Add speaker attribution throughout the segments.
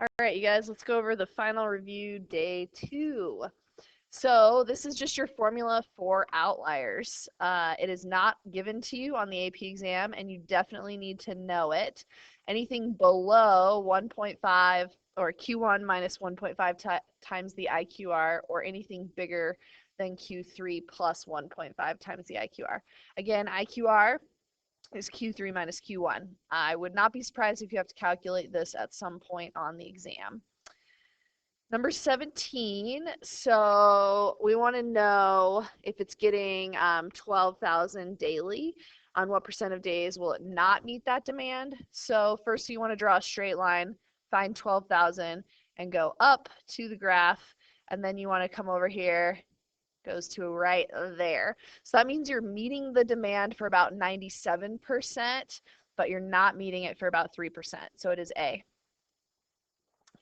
Speaker 1: All right, you guys, let's go over the final review, day 2. So this is just your formula for outliers. It is not given to you on the AP exam, and you definitely need to know it. Anything below 1.5 or Q1 minus 1.5 times the IQR, or anything bigger than Q3 plus 1.5 times the IQR. Again, IQR is Q3 minus Q1. I would not be surprised if you have to calculate this at some point on the exam. Number 17, so we want to know if it's getting 12,000 daily, on what percent of days will it not meet that demand. So first you want to draw a straight line, find 12,000, and go up to the graph, and then you want to come over here, goes to right there. So that means you're meeting the demand for about 97%, but you're not meeting it for about 3%. So it is A.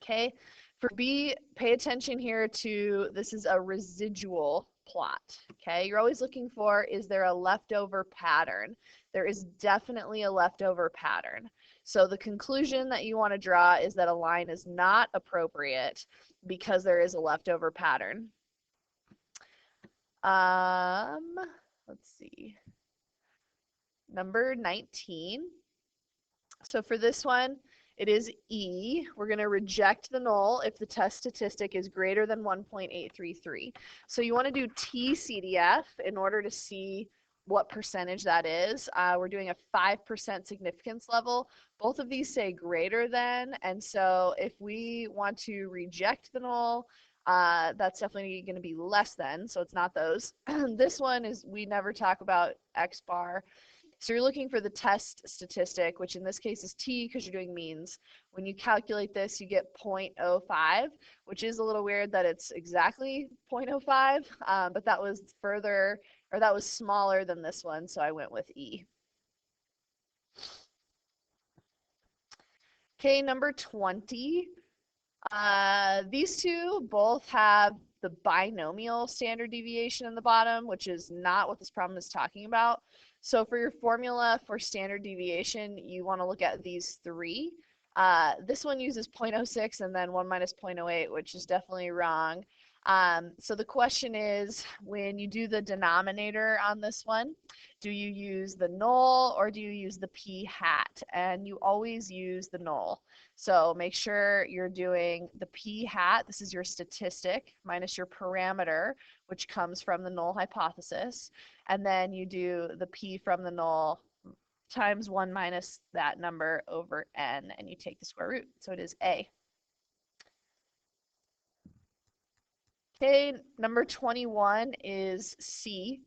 Speaker 1: Okay. For B, pay attention here to, this is a residual plot. Okay. You're always looking for, is there a leftover pattern? There is definitely a leftover pattern. So the conclusion that you want to draw is that a line is not appropriate because there is a leftover pattern. Let's see. Number 19. So for this one, it is E. We're going to reject the null if the test statistic is greater than 1.833. So you want to do TCDF in order to see what percentage that is. We're doing a 5% significance level. Both of these say greater than, and so if we want to reject the null, that's definitely going to be less than, so it's not those. This one is, we never talk about X bar. So you're looking for the test statistic, which in this case is T because you're doing means. When you calculate this, you get 0.05, which is a little weird that it's exactly 0.05, but that was further, or that was smaller than this one, so I went with E. Okay, number 20. These two both have the binomial standard deviation in the bottom, which is not what this problem is talking about. So for your formula for standard deviation, you want to look at these three. This one uses 0.06 and then 1 minus 0.08, which is definitely wrong. So the question is, when you do the denominator on this one, do you use the null or do you use the p hat? And you always use the null. So make sure you're doing the p hat, this is your statistic, minus your parameter, which comes from the null hypothesis. And then you do the p from the null times 1 minus that number over n, and you take the square root. So it is A. Okay, number 21 is C.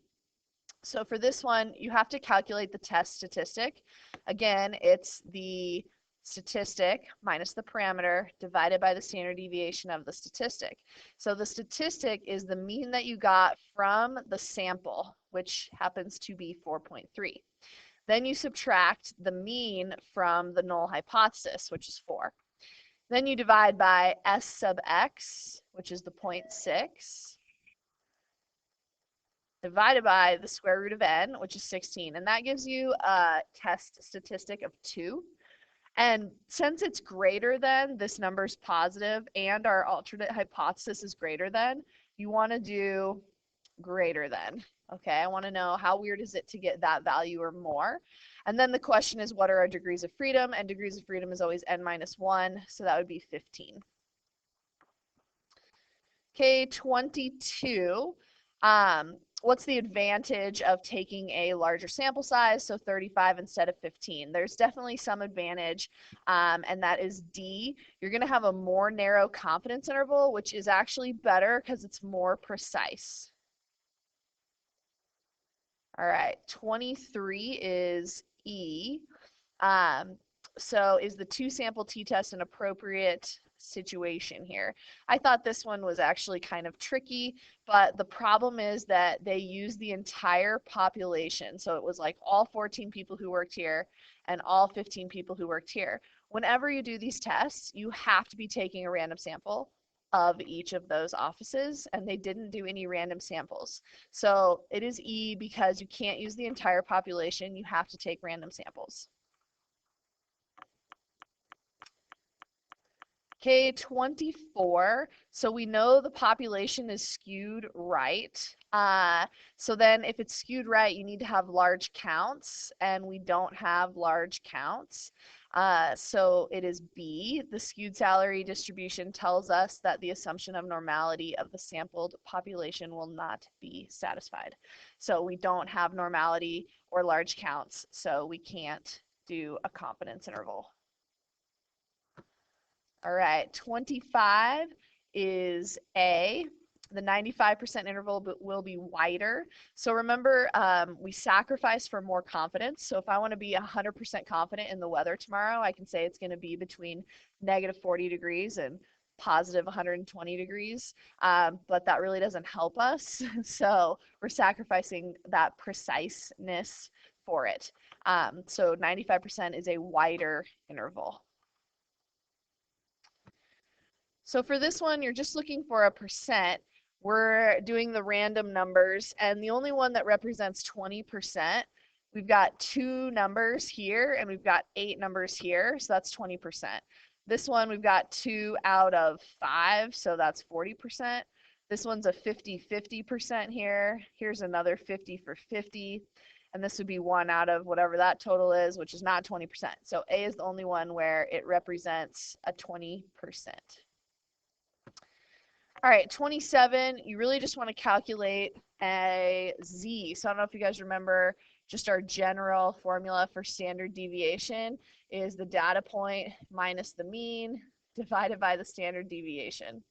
Speaker 1: So for this one, you have to calculate the test statistic. Again, it's the statistic minus the parameter divided by the standard deviation of the statistic. So the statistic is the mean that you got from the sample, which happens to be 4.3. Then you subtract the mean from the null hypothesis, which is 4. Then you divide by S sub x, which is the 0.6, divided by the square root of n, which is 16. And that gives you a test statistic of 2. And since it's greater than, this number is positive, and our alternate hypothesis is greater than, you want to do greater than. Okay, I want to know how weird is it to get that value or more. And then the question is, what are our degrees of freedom? And degrees of freedom is always n minus 1, so that would be 15. Okay, 22. What's the advantage of taking a larger sample size, so 35 instead of 15? There's definitely some advantage, and that is D. You're going to have a more narrow confidence interval, which is actually better because it's more precise. All right, 23 is E. So is the 2-sample t-test an appropriate situation here? I thought this one was actually kind of tricky, but the problem is that they use the entire population. So it was like all 14 people who worked here and all 15 people who worked here. Whenever you do these tests, you have to be taking a random sample of each of those offices, and they didn't do any random samples. So it is E because you can't use the entire population. You have to take random samples. Okay, 24. So we know the population is skewed right. So then if it's skewed right, you need to have large counts, and we don't have large counts. So it is B. The skewed salary distribution tells us that the assumption of normality of the sampled population will not be satisfied. So we don't have normality or large counts, so we can't do a confidence interval. All right, 25 is A. The 95% interval will be wider. So remember, we sacrifice for more confidence. So if I want to be 100% confident in the weather tomorrow, I can say it's going to be between negative 40 degrees and positive 120 degrees. But that really doesn't help us. So we're sacrificing that preciseness for it. So 95% is a wider interval. So for this one, you're just looking for a percent. We're doing the random numbers, and the only one that represents 20%, we've got 2 numbers here, and we've got 8 numbers here, so that's 20%. This one, we've got 2 out of 5, so that's 40%. This one's a 50-50% here. Here's another 50 for 50. And this would be 1 out of whatever that total is, which is not 20%. So A is the only one where it represents a 20%. All right, 27, you really just want to calculate a z. So I don't know if you guys remember, just our general formula for standard deviation is the data point minus the mean divided by the standard deviation.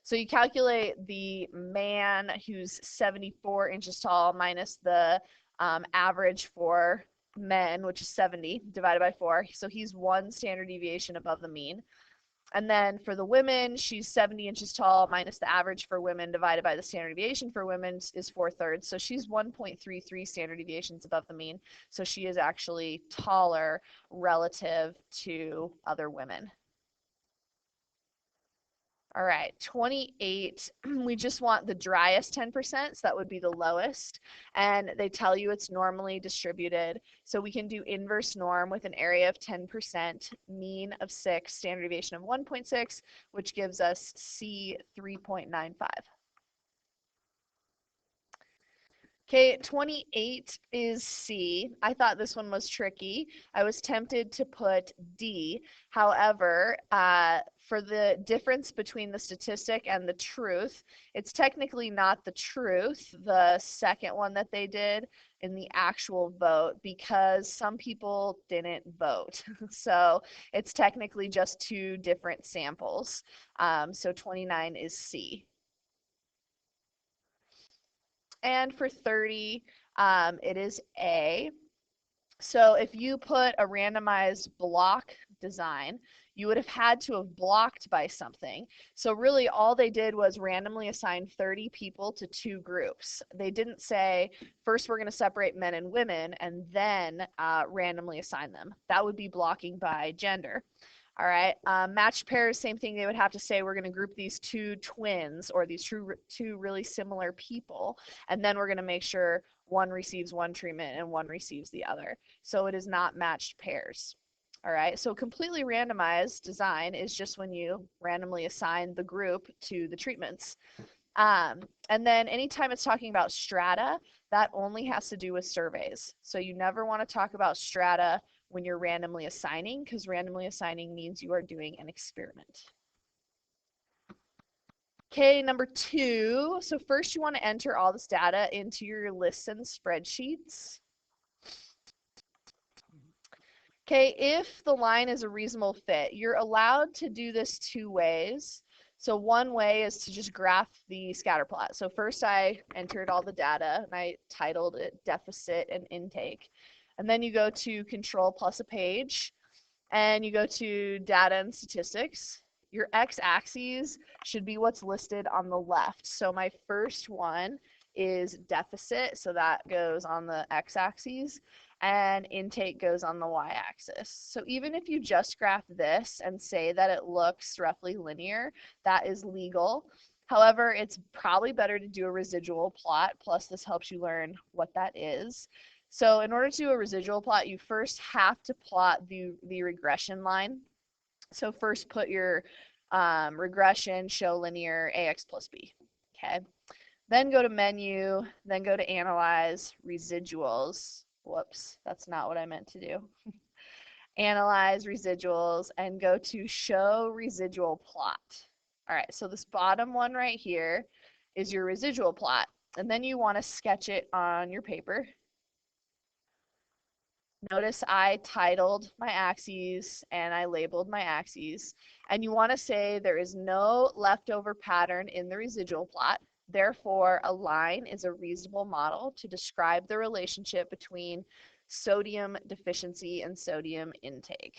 Speaker 1: So you calculate the man who's 74 inches tall minus the average for men, which is 70, divided by 4. So he's 1 standard deviation above the mean. And then for the women, she's 70 inches tall minus the average for women divided by the standard deviation for women is 4/3. So she's 1.33 standard deviations above the mean. So she is actually taller relative to other women. All right, 28, we just want the driest 10%, so that would be the lowest. And they tell you it's normally distributed. So we can do inverse norm with an area of 10%, mean of 6, standard deviation of 1.6, which gives us C 3.95. Okay, 28 is C. I thought this one was tricky. I was tempted to put D. However, for the difference between the statistic and the truth, it's technically not the truth, the second one that they did in the actual vote, because some people didn't vote. So it's technically just 2 different samples. So 29 is C. And for 30, it is A. So if you put a randomized block design, you would have had to have blocked by something. So really all they did was randomly assign 30 people to 2 groups. They didn't say, first we're going to separate men and women and then randomly assign them. That would be blocking by gender. All right, matched pairs, same thing. They would have to say we're going to group these 2 twins or these 2 really similar people, and then we're going to make sure one receives one treatment and one receives the other. So it is not matched pairs. All right, so completely randomized design is just when you randomly assign the group to the treatments. And then anytime it's talking about strata, that only has to do with surveys. So you never want to talk about strata when you're randomly assigning, because randomly assigning means you are doing an experiment. Okay, number 2. So first you want to enter all this data into your lists and spreadsheets. Okay, if the line is a reasonable fit, you're allowed to do this 2 ways. So one way is to just graph the scatter plot. So first I entered all the data and I titled it deficit and intake. And then you go to control plus a page and you go to data and statistics. Your x-axis should be what's listed on the left. So my first one is deficit, so that goes on the x-axis, and intake goes on the y-axis. So even if you just graph this and say that it looks roughly linear, that is legal. However, it's probably better to do a residual plot, plus this helps you learn what that is. So in order to do a residual plot, you first have to plot the regression line. So first put your Regression, show linear ax plus b. Okay. Then go to menu, then go to analyze, residuals. Whoops, that's not what I meant to do. Analyze residuals and go to show residual plot. All right, so this bottom one right here is your residual plot. And then you want to sketch it on your paper. Notice I titled my axes and I labeled my axes. And you want to say there is no leftover pattern in the residual plot. Therefore, a line is a reasonable model to describe the relationship between sodium deficiency and sodium intake.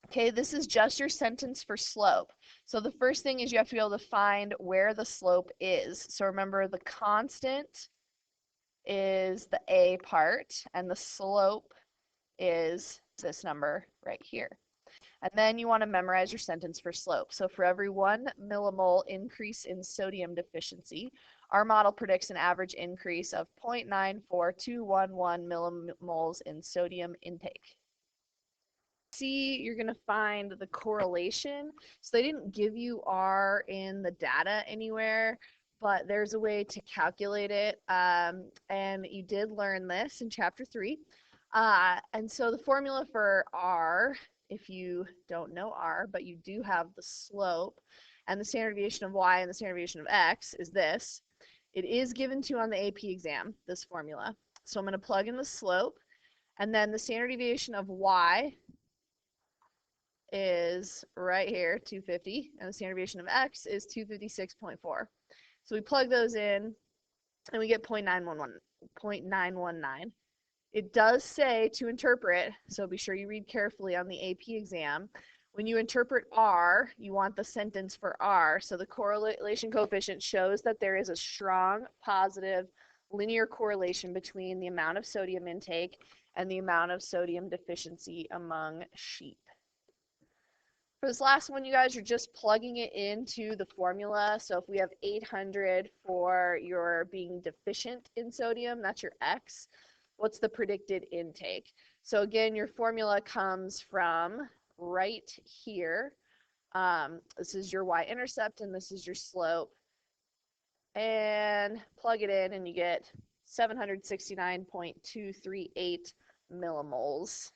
Speaker 1: Okay, this is just your sentence for slope. So the first thing is you have to be able to find where the slope is. So remember, the constant is the A part, and the slope is this number right here. And then you want to memorize your sentence for slope. So for every 1 millimole increase in sodium deficiency, our model predicts an average increase of 0.94211 millimoles in sodium intake. See, you're going to find the correlation. So they didn't give you R in the data anywhere, but there's a way to calculate it. And you did learn this in chapter 3. And so the formula for R, if you don't know R, but you do have the slope and the standard deviation of Y and the standard deviation of X, is this. It is given to you on the AP exam, this formula. So I'm going to plug in the slope, and then the standard deviation of Y is right here, 250, and the standard deviation of X is 256.4. So we plug those in, and we get 0.919. It does say to interpret, so be sure you read carefully on the AP exam. When you interpret R, you want the sentence for R. So the correlation coefficient shows that there is a strong positive linear correlation between the amount of sodium intake and the amount of sodium deficiency among sheep. For this last one, you guys are just plugging it into the formula. So if we have 800 for your being deficient in sodium, that's your X. What's the predicted intake? So again, your formula comes from right here. This is your y-intercept and this is your slope. And plug it in and you get 769.238 millimoles.